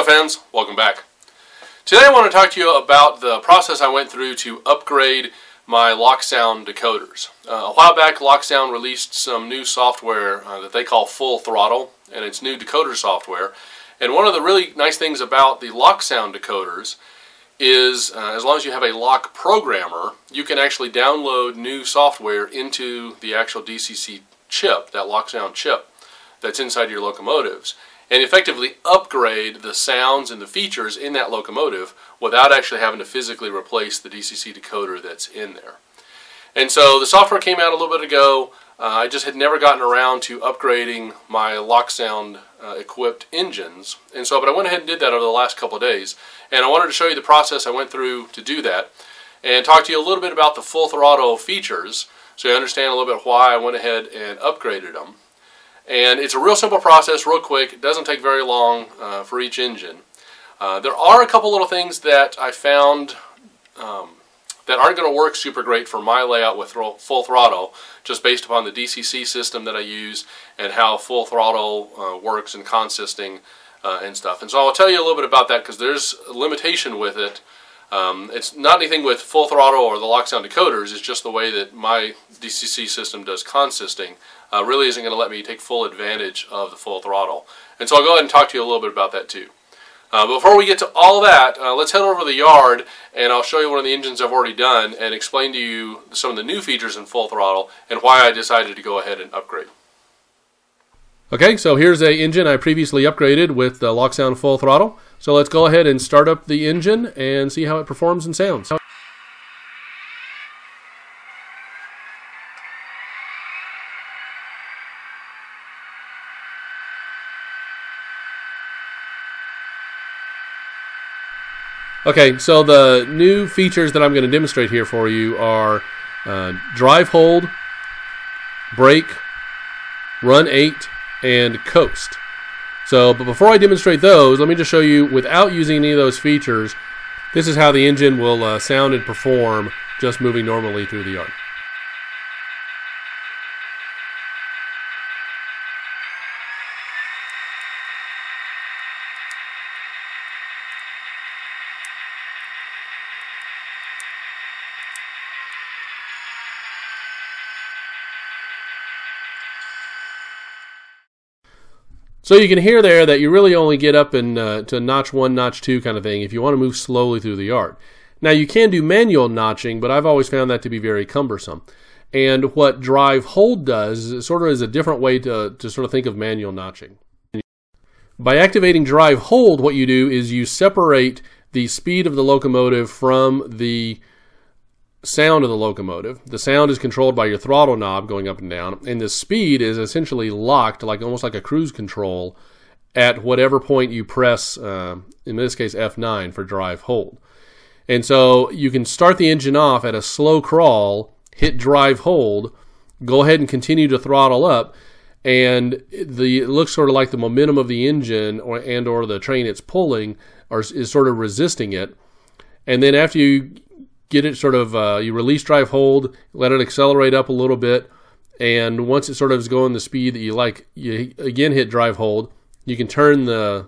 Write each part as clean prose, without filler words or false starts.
fans, welcome back. Today I want to talk to you about the process I went through to upgrade my LokSound decoders. A while back, LokSound released some new software that they call Full Throttle, and it's new decoder software. And one of the really nice things about the LokSound decoders is as long as you have a Lok programmer, you can actually download new software into the actual DCC chip, that LokSound chip that's inside your locomotives, and effectively upgrade the sounds and the features in that locomotive without actually having to physically replace the DCC decoder that's in there. And so the software came out a little bit ago. I just had never gotten around to upgrading my LokSound equipped engines, and so but I went ahead and did that over the last couple of days, and I wanted to show you the process I went through to do that and talk to you a little bit about the Full Throttle features so you understand a little bit why I went ahead and upgraded them. And it's a real simple process, real quick. It doesn't take very long for each engine. There are a couple little things that I found that aren't going to work super great for my layout with Full Throttle, just based upon the DCC system that I use and how Full Throttle works and consisting and stuff. And so I'll tell you a little bit about that because there's a limitation with it. It's not anything with Full Throttle or the LokSound decoders, it's just the way that my DCC system does consisting really isn't going to let me take full advantage of the Full Throttle. And so I'll go ahead and talk to you a little bit about that too. Before we get to all that, let's head over to the yard and I'll show you one of the engines I've already done and explain to you some of the new features in Full Throttle and why I decided to go ahead and upgrade. Okay, so here's an engine I previously upgraded with the LokSound Full Throttle. So let's go ahead and start up the engine and see how it performs and sounds. Okay, so the new features that I'm going to demonstrate here for you are drive hold, brake, run 8, and coast. So, but before I demonstrate those, let me just show you, without using any of those features, this is how the engine will sound and perform just moving normally through the yard. So you can hear there that you really only get up in to notch 1, notch 2 kind of thing if you want to move slowly through the yard. Now you can do manual notching, but I've always found that to be very cumbersome. And what drive hold does is sort of is a different way to sort of think of manual notching. By activating drive hold, what you do is you separate the speed of the locomotive from the sound of the locomotive. The sound is controlled by your throttle knob going up and down, and the speed is essentially locked, like almost like a cruise control, at whatever point you press, in this case F9 for drive hold. And so you can start the engine off at a slow crawl, hit drive hold, go ahead and continue to throttle up, and it looks sort of like the momentum of the engine or the train it's pulling is sort of resisting it. And then after you get it sort of, you release drive hold, let it accelerate up a little bit, and once it sort of is going the speed that you like, you again hit drive hold. You can turn the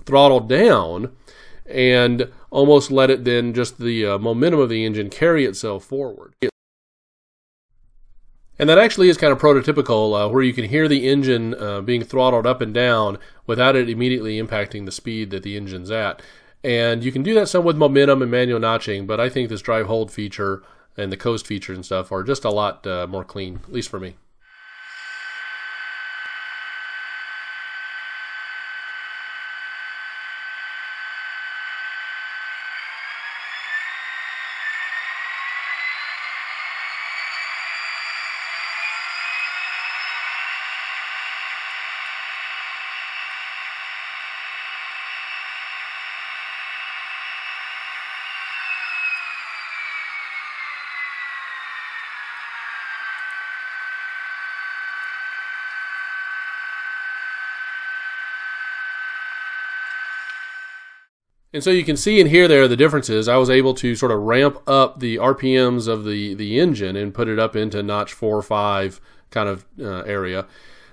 throttle down and almost let it then just the momentum of the engine carry itself forward. And that actually is kind of prototypical, where you can hear the engine being throttled up and down without it immediately impacting the speed that the engine's at. And you can do that some with momentum and manual notching, but I think this drive hold feature and the coast feature and stuff are just a lot more clean, at least for me. And so you can see and hear there the differences. I was able to sort of ramp up the RPMs of the engine and put it up into notch 4 or 5 kind of area,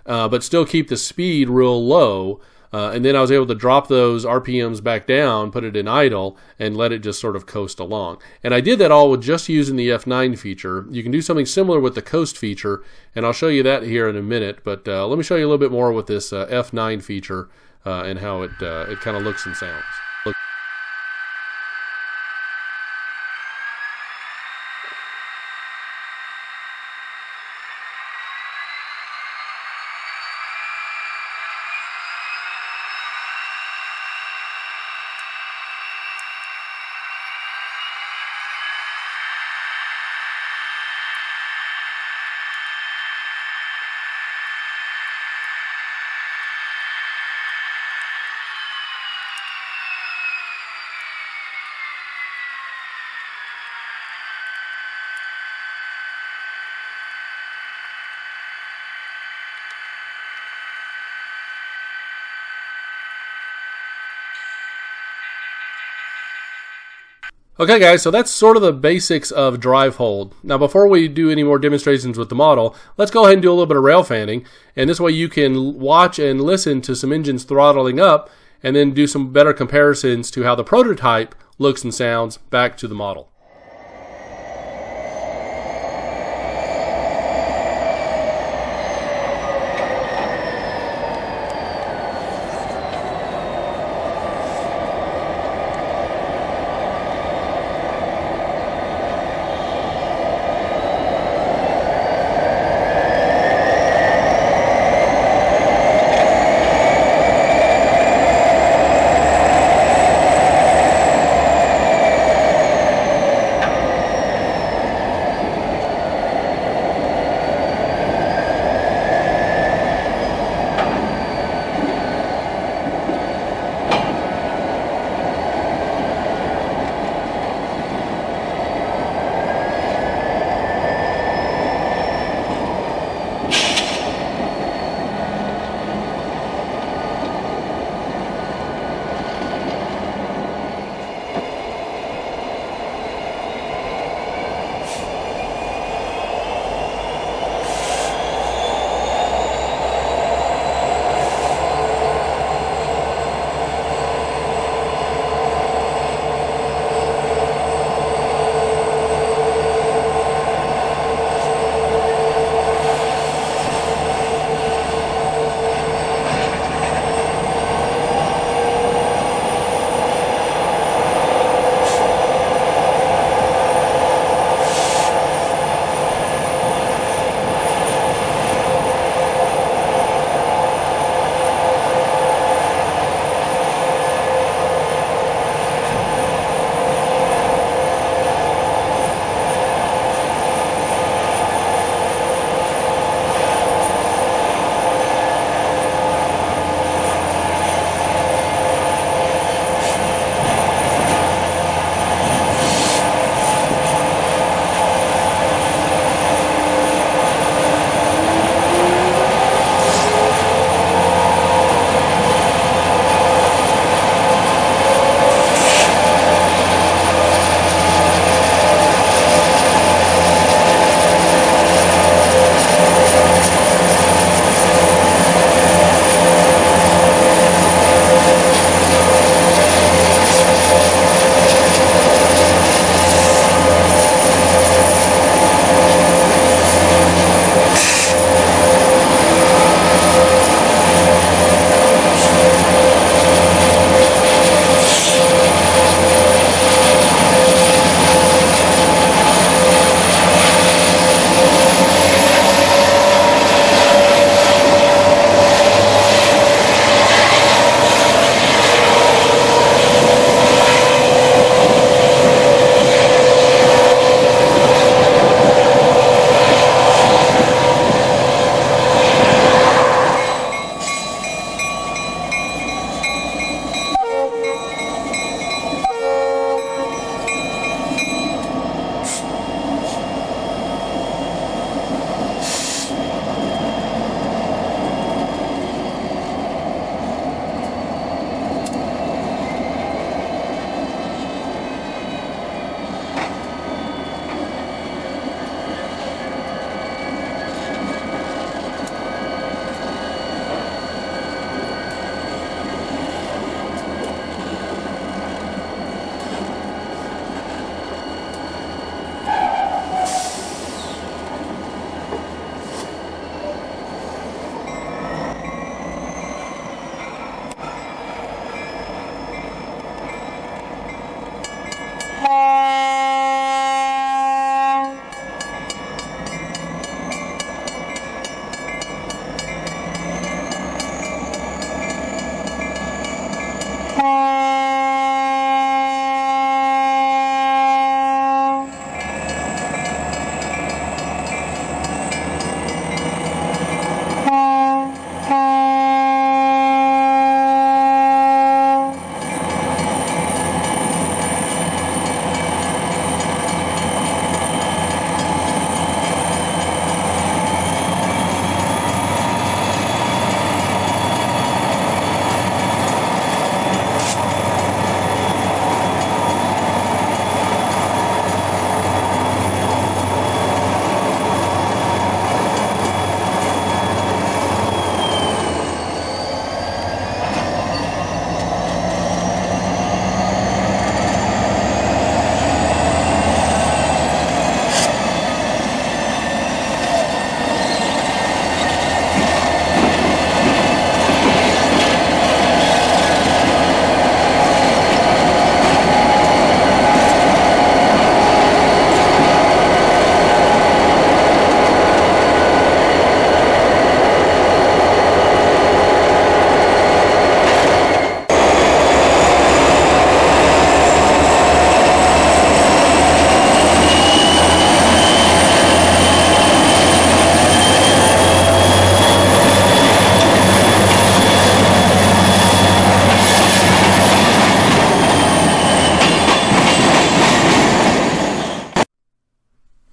but still keep the speed real low And then I was able to drop those RPMs back down, put it in idle, and let it just sort of coast along. And I did that all with just using the F9 feature. You can do something similar with the coast feature, and I'll show you that here in a minute. But let me show you a little bit more with this F9 feature and how it kind of looks and sounds. Okay guys, so that's sort of the basics of drive hold. Now before we do any more demonstrations with the model, let's go ahead and do a little bit of rail fanning, and this way you can watch and listen to some engines throttling up and then do some better comparisons to how the prototype looks and sounds back to the model.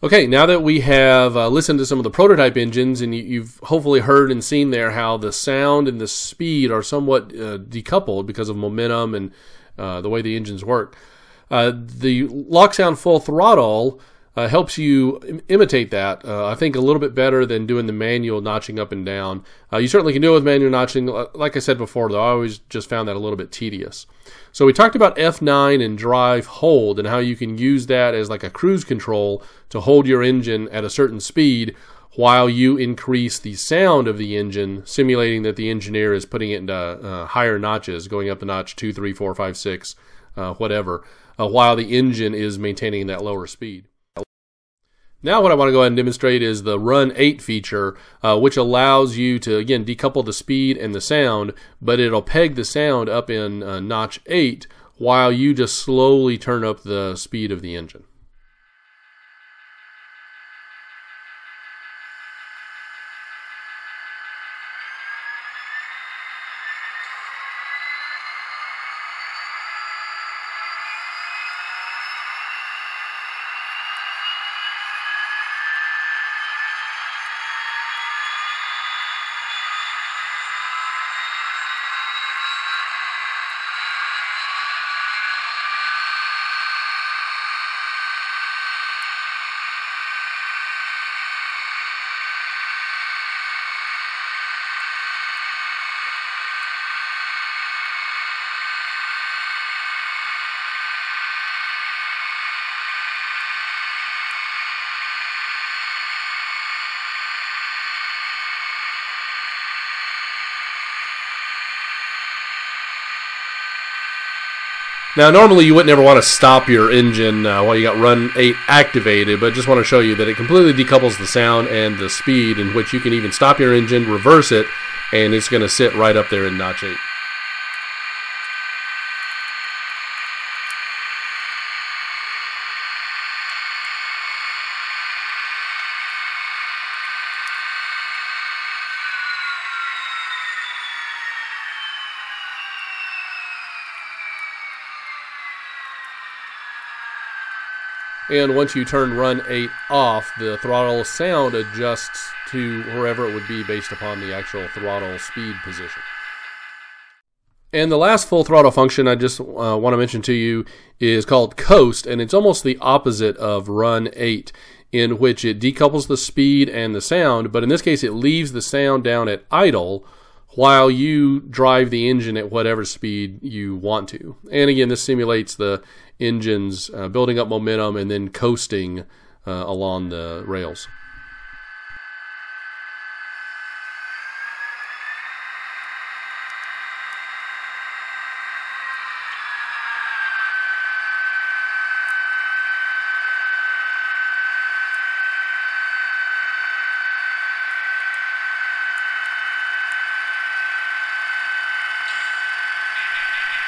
Okay, now that we have listened to some of the prototype engines, and you've hopefully heard and seen there how the sound and the speed are somewhat decoupled because of momentum and the way the engines work. The LokSound Full Throttle helps you imitate that, I think, a little bit better than doing the manual notching up and down. You certainly can do it with manual notching. Like I said before, though, I always just found that a little bit tedious. So we talked about F9 and drive hold and how you can use that as like a cruise control to hold your engine at a certain speed while you increase the sound of the engine, simulating that the engineer is putting it into higher notches, going up to notch 2, 3, 4, 5, 6, whatever, while the engine is maintaining that lower speed. Now what I want to go ahead and demonstrate is the Run 8 feature, which allows you to, again, decouple the speed and the sound, but it'll peg the sound up in notch 8 while you just slowly turn up the speed of the engine. Now, normally you wouldn't ever want to stop your engine while you got Run 8 activated, but just want to show you that it completely decouples the sound and the speed, in which you can even stop your engine, reverse it, and it's going to sit right up there in notch 8. And once you turn Run 8 off, the throttle sound adjusts to wherever it would be based upon the actual throttle speed position. And the last full throttle function I just want to mention to you is called Coast, and it's almost the opposite of Run 8, in which it decouples the speed and the sound, but in this case it leaves the sound down at idle while you drive the engine at whatever speed you want to. And again, this simulates the engine's building up momentum and then coasting along the rails.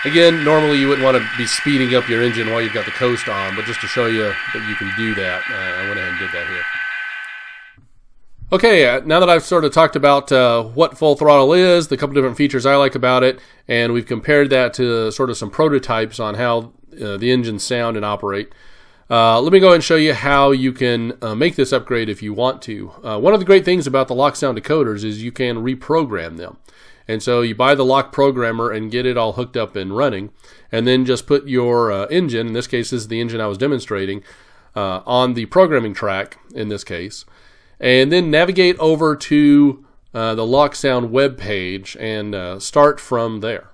Again, normally you wouldn't want to be speeding up your engine while you've got the coast on, but just to show you that you can do that, I went ahead and did that here. Okay, now that I've sort of talked about what full throttle is, the couple different features I like about it, and we've compared that to sort of some prototypes on how the engines sound and operate, let me go ahead and show you how you can make this upgrade if you want to. One of the great things about the LokSound decoders is you can reprogram them. And so you buy the Lok programmer and get it all hooked up and running, and then just put your engine, in this case this is the engine I was demonstrating, on the programming track in this case, and then navigate over to the LokSound web page and start from there.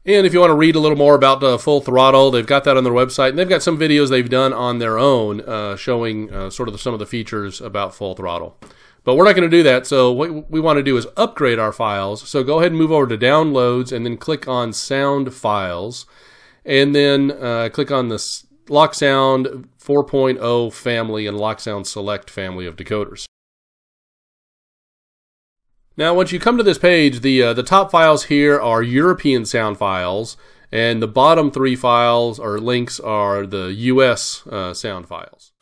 And if you want to read a little more about Full Throttle, they've got that on their website, and they've got some videos they've done on their own showing sort of some of the features about Full Throttle. But we're not going to do that, so what we want to do is upgrade our files. So go ahead and move over to Downloads and then click on Sound Files, and then click on the LokSound 4.0 family and LokSound Select family of decoders. Now once you come to this page, the top files here are European sound files, and the bottom three files or links are the US sound files.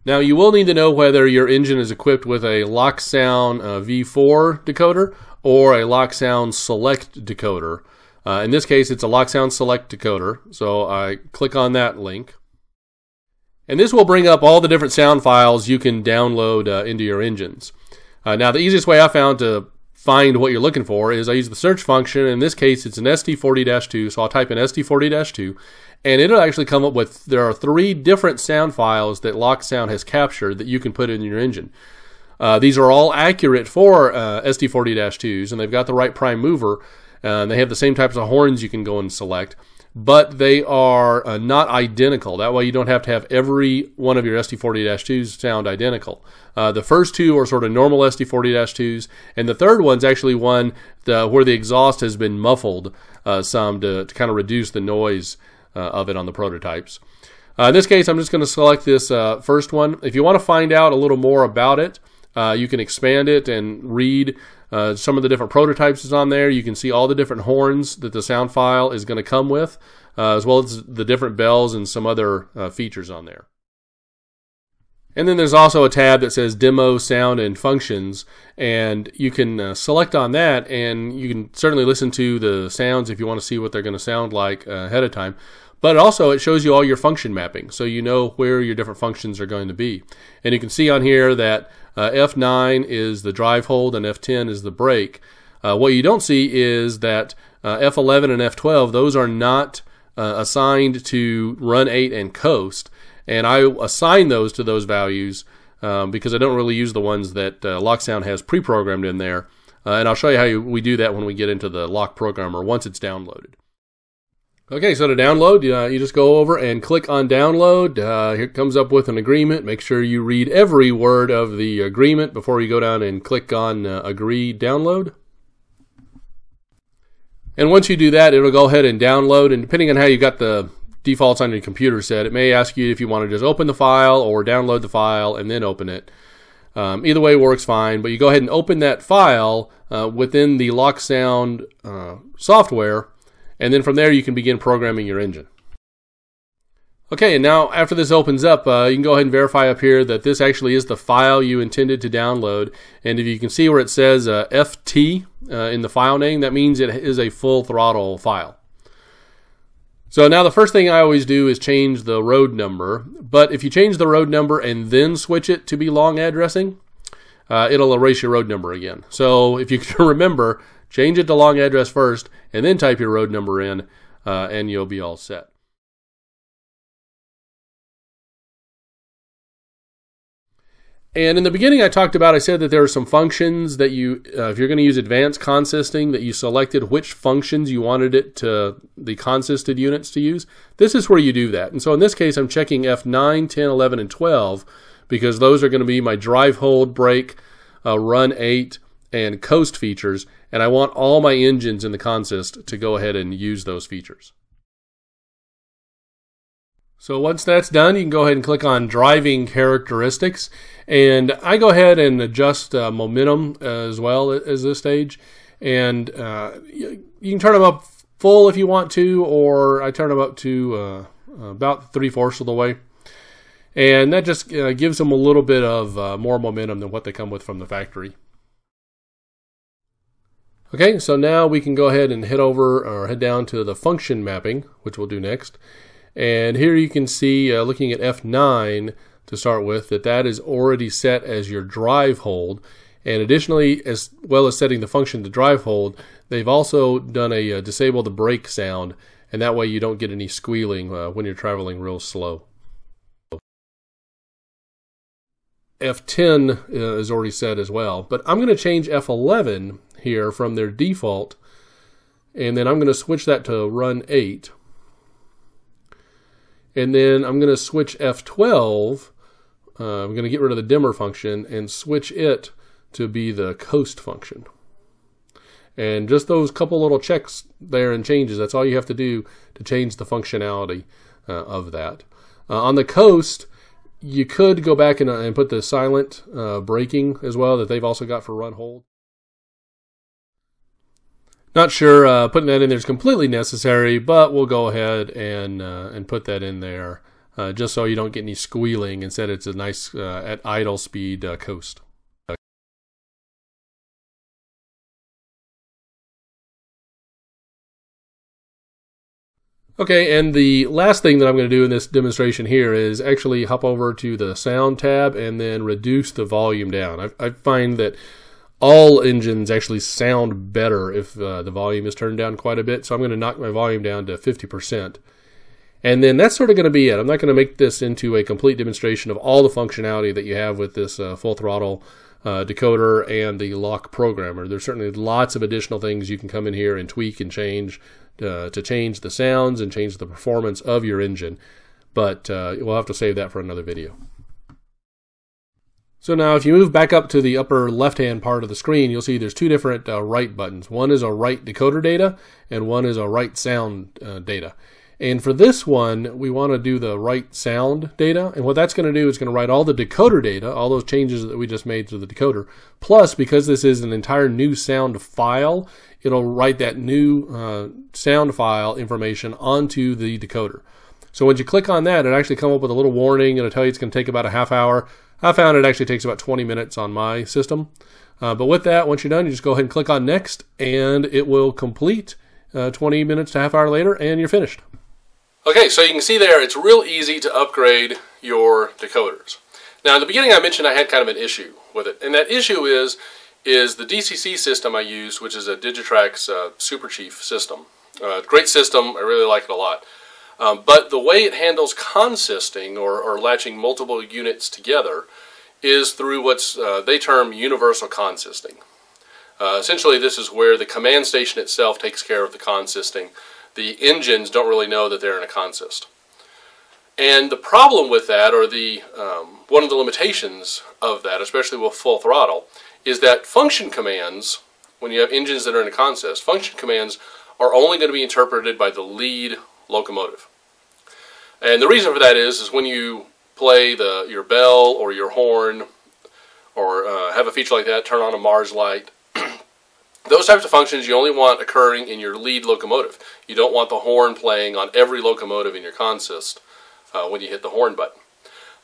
Now you will need to know whether your engine is equipped with a LokSound V4 decoder or a LokSound Select decoder. In this case it's a LokSound Select decoder, so I click on that link. And this will bring up all the different sound files you can download into your engines. Now, the easiest way I found to find what you're looking for is I use the search function. In this case, it's an SD40-2, so I'll type in SD40-2, and it'll actually come up with, there are 3 different sound files that LokSound has captured that you can put in your engine. These are all accurate for SD40-2s, and they've got the right prime mover, and they have the same types of horns you can go and select, but they are not identical. That way you don't have to have every one of your SD40-2s sound identical. The first 2 are sort of normal SD40-2s, and the third one's actually one where the exhaust has been muffled some to kind of reduce the noise of it on the prototypes. In this case, I'm just going to select this first one. If you want to find out a little more about it, you can expand it and read some of the different prototypes is on there. You can see all the different horns that the sound file is going to come with, as well as the different bells and some other features on there. And then there's also a tab that says Demo, Sound, and Functions, and you can select on that, and you can certainly listen to the sounds if you want to see what they're going to sound like ahead of time. But also it shows you all your function mapping, so you know where your different functions are going to be. And you can see on here that F9 is the drive hold and F10 is the brake. What you don't see is that F11 and F12, those are not assigned to run 8 and coast. And I assign those to those values because I don't really use the ones that LokSound has pre-programmed in there. And I'll show you how we do that when we get into the Lok Programmer once it's downloaded. Okay, so to download, you just go over and click on download. Here it comes up with an agreement. Make sure you read every word of the agreement before you go down and click on agree download. And once you do that, it'll go ahead and download. And depending on how you got the defaults on your computer set, it may ask you if you want to just open the file or download the file and then open it. Either way works fine, but you go ahead and open that file within the LokSound software. And then from there, you can begin programming your engine. Okay, and now after this opens up, you can go ahead and verify up here that this actually is the file you intended to download. And if you can see where it says FT in the file name, that means it is a full throttle file. So now the first thing I always do is change the road number. But if you change the road number and then switch it to be long addressing, it'll erase your road number again. So if you can remember, change it to long address first, and then type your road number in, and you'll be all set. And in the beginning I said that there are some functions that you, if you're going to use advanced consisting, that you selected which functions you wanted the consisted units to use. This is where you do that. And so in this case I'm checking F9, 10, 11, and 12, because those are going to be my drive, hold, brake, run 8, and coast features, and I want all my engines in the consist to go ahead and use those features. So once that's done, you can go ahead and click on Driving Characteristics, and I go ahead and adjust momentum as well as this stage, and you can turn them up full if you want to, or I turn them up to about 3/4 of the way, and that just gives them a little bit of more momentum than what they come with from the factory. Okay, so now we can go ahead and head down to the function mapping, which we'll do next. And here you can see, looking at F9 to start with, that is already set as your drive hold. And additionally, as well as setting the function to drive hold, they've also done a disable the brake sound, and that way you don't get any squealing when you're traveling real slow. F10 is already set as well, but I'm going to change F11 here from their default, and then I'm going to switch that to run 8, and then I'm going to switch F12. I'm going to get rid of the dimmer function and switch it to be the coast function. And just those couple little checks there and changes, that's all you have to do to change the functionality of that. On the coast, you could go back and put the silent braking as well that they've also got for run hold. Not sure putting that in there is completely necessary, but we'll go ahead and put that in there just so you don't get any squealing. Instead, it's a nice at idle speed coast. Okay, and the last thing that I'm going to do in this demonstration here is actually hop over to the sound tab and then reduce the volume down. I find that all engines actually sound better if the volume is turned down quite a bit, so I'm going to knock my volume down to 50%. And then that's sort of going to be it. I'm not going to make this into a complete demonstration of all the functionality that you have with this full throttle decoder and the lock programmer. There's certainly lots of additional things you can come in here and tweak and change to change the sounds and change the performance of your engine, but we'll have to save that for another video. So now if you move back up to the upper left-hand part of the screen, you'll see there's two different write buttons. One is a write decoder data, and one is a write sound data. And for this one, we want to do the write sound data, and what that's going to do is going to write all the decoder data, all those changes that we just made to the decoder, plus because this is an entire new sound file, it'll write that new sound file information onto the decoder. So when you click on that, it actually comes up with a little warning. It'll tell you it's going to take about a half hour. I found it actually takes about 20 minutes on my system. But with that, once you're done, you just go ahead and click on next, and it will complete 20 minutes to half hour later, and you're finished. Okay, so you can see there, it's real easy to upgrade your decoders. Now, in the beginning I mentioned I had kind of an issue with it, and that issue is the DCC system I used, which is a Digitrax Super Chief system. Great system, I really like it a lot. But the way it handles consisting, or latching multiple units together, is through what's they term universal consisting. Essentially, this is where the command station itself takes care of the consisting. The engines don't really know that they're in a consist. And the problem with that, or one of the limitations of that, especially with full throttle, is that function commands, when you have engines that are in a consist, function commands are only going to be interpreted by the lead locomotive. And the reason for that is when you play your bell or your horn, or have a feature like that, turn on a Mars light, those types of functions you only want occurring in your lead locomotive. You don't want the horn playing on every locomotive in your consist when you hit the horn button.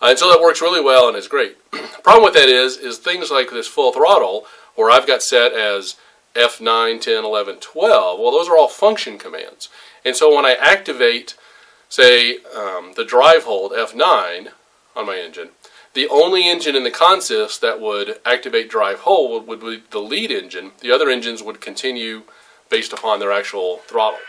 And so that works really well and is great. The problem with that is things like this full throttle, where I've got set as F9, 10, 11, 12, well, those are all function commands. And so when I activate, say, the drive hold F9 on my engine, the only engine in the consist that would activate drive hold would be the lead engine. The other engines would continue based upon their actual throttle.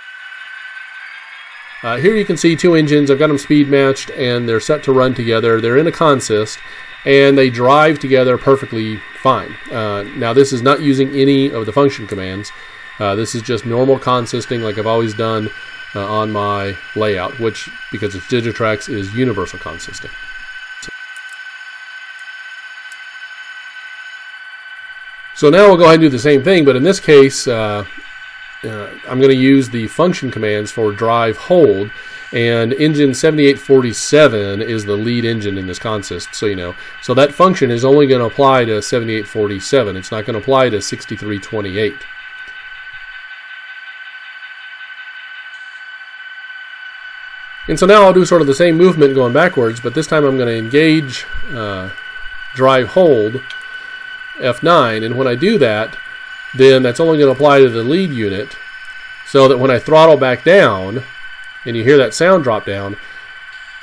Here you can see two engines. I've got them speed matched and they're set to run together. They're in a consist and they drive together perfectly fine. Now this is not using any of the function commands. This is just normal consisting like I've always done on my layout, which, because it's Digitrax, is universal consisting. So now we'll go ahead and do the same thing, but in this case I'm going to use the function commands for drive hold, and engine 7847 is the lead engine in this consist, so you know. So that function is only going to apply to 7847. It's not going to apply to 6328. And so now I'll do sort of the same movement going backwards, but this time I'm going to engage drive hold F9, and when I do that, then that's only going to apply to the lead unit, so that when I throttle back down and you hear that sound drop down,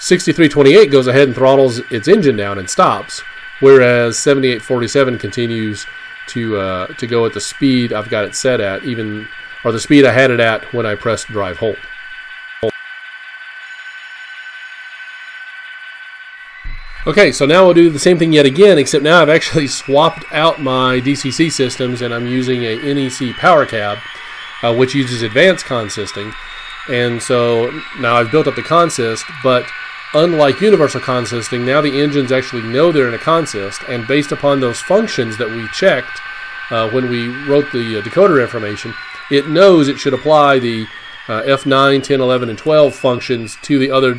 6328 goes ahead and throttles its engine down and stops, whereas 7847 continues to go at the speed I've got it set at, or the speed I had it at when I pressed drive hold. Okay, so now we'll do the same thing yet again, except now I've actually swapped out my DCC systems and I'm using a NEC power cab, which uses advanced consisting. And so now I've built up the consist, but unlike universal consisting, now the engines actually know they're in a consist, and based upon those functions that we checked when we wrote the decoder information, it knows it should apply the F9, 10, 11, and 12 functions to the other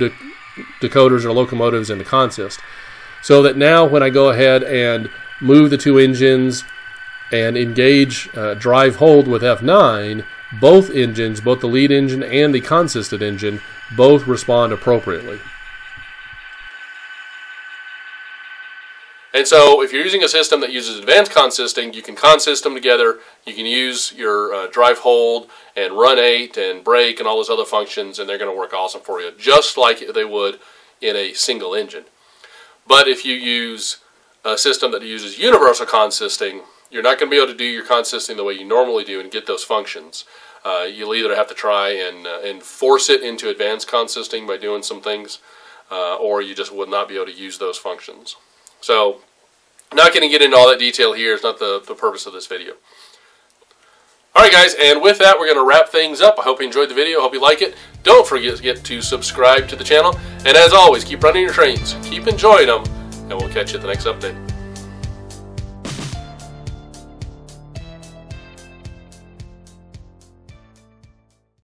decoders or locomotives in the consist. So that now when I go ahead and move the two engines and engage drive hold with F9, both engines, both the lead engine and the consisted engine, both respond appropriately. And so if you're using a system that uses advanced consisting, you can consist them together. You can use your drive hold and run 8 and brake and all those other functions, and they're going to work awesome for you, just like they would in a single engine. But if you use a system that uses universal consisting, you're not going to be able to do your consisting the way you normally do and get those functions. You'll either have to try and force it into advanced consisting by doing some things, or you just would not be able to use those functions. So, I'm not going to get into all that detail here. It's not the purpose of this video. Alright guys, and with that we're going to wrap things up. I hope you enjoyed the video. I hope you like it. Don't forget to subscribe to the channel. And as always, keep running your trains, keep enjoying them, and we'll catch you at the next update.